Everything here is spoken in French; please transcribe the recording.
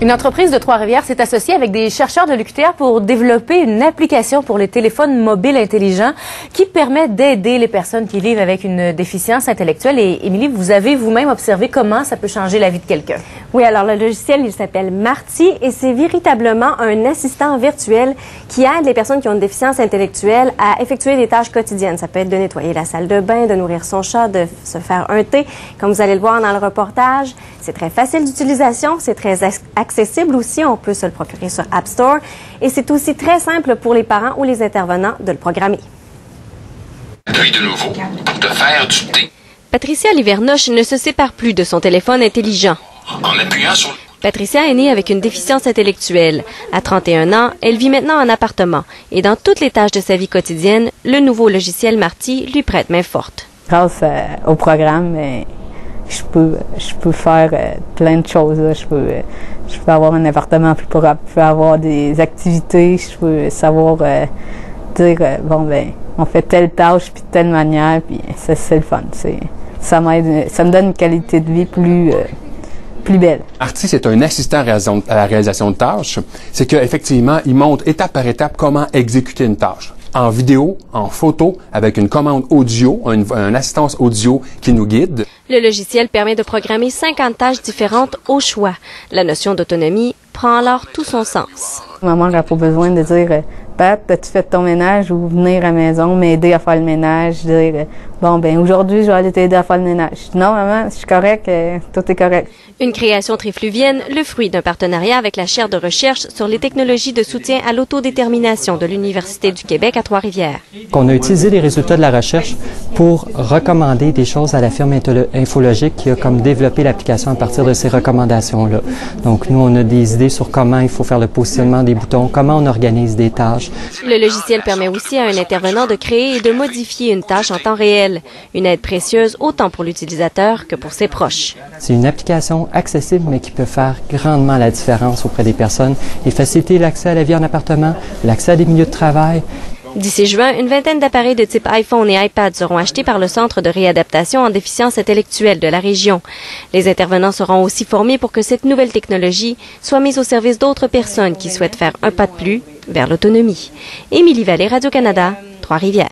Une entreprise de Trois-Rivières s'est associée avec des chercheurs de l'UQTR pour développer une application pour les téléphones mobiles intelligents qui permet d'aider les personnes qui vivent avec une déficience intellectuelle. Et Émilie, vous avez vous-même observé comment ça peut changer la vie de quelqu'un. Oui, alors le logiciel, il s'appelle Marty et c'est véritablement un assistant virtuel qui aide les personnes qui ont une déficience intellectuelle à effectuer des tâches quotidiennes. Ça peut être de nettoyer la salle de bain, de nourrir son chat, de se faire un thé. Comme vous allez le voir dans le reportage, c'est très facile d'utilisation, c'est très accessible aussi, on peut se le procurer sur App Store et c'est aussi très simple pour les parents ou les intervenants de le programmer. Puis de nouveau, de faire du thé. Patricia Livernoche ne se sépare plus de son téléphone intelligent. En appuyant sur... Patricia est née avec une déficience intellectuelle. À 31 ans, elle vit maintenant en appartement et dans toutes les tâches de sa vie quotidienne, le nouveau logiciel Marty lui prête main forte. Grâce au programme, je peux faire plein de choses. Là. Je peux avoir un appartement plus propre, je peux avoir des activités, je peux savoir dire on fait telle tâche puis de telle manière, puis c'est le fun. Ça me donne une qualité de vie plus belle. Marty, c'est un assistant à la réalisation de tâches. C'est qu'effectivement, il montre étape par étape comment exécuter une tâche. En vidéo, en photo, avec une commande audio, une assistance audio qui nous guide. Le logiciel permet de programmer 50 tâches différentes au choix. La notion d'autonomie prend alors tout son sens. Maman n'a pas besoin de dire « Pat, as-tu fait ton ménage » ou venir à la maison, m'aider à faire le ménage, dire « Bon, aujourd'hui, je vais aller t'aider à faire le ménage. » Non, maman, je suis correct, tout est correct. Une création trifluvienne, le fruit d'un partenariat avec la chaire de recherche sur les technologies de soutien à l'autodétermination de l'Université du Québec à Trois-Rivières. On a utilisé les résultats de la recherche pour recommander des choses à la firme Infologique qui a comme développé l'application à partir de ces recommandations-là. Donc, nous, on a des idées sur comment il faut faire le positionnement des boutons, comment on organise des tâches. Le logiciel permet aussi à un intervenant de créer et de modifier une tâche en temps réel. Une aide précieuse autant pour l'utilisateur que pour ses proches. C'est une application accessible, mais qui peut faire grandement la différence auprès des personnes et faciliter l'accès à la vie en appartement, l'accès à des milieux de travail. D'ici juin, une vingtaine d'appareils de type iPhone et iPad seront achetés par le Centre de réadaptation en déficience intellectuelle de la région. Les intervenants seront aussi formés pour que cette nouvelle technologie soit mise au service d'autres personnes qui souhaitent faire un pas de plus vers l'autonomie. Émilie Vallée, Radio-Canada, Trois-Rivières.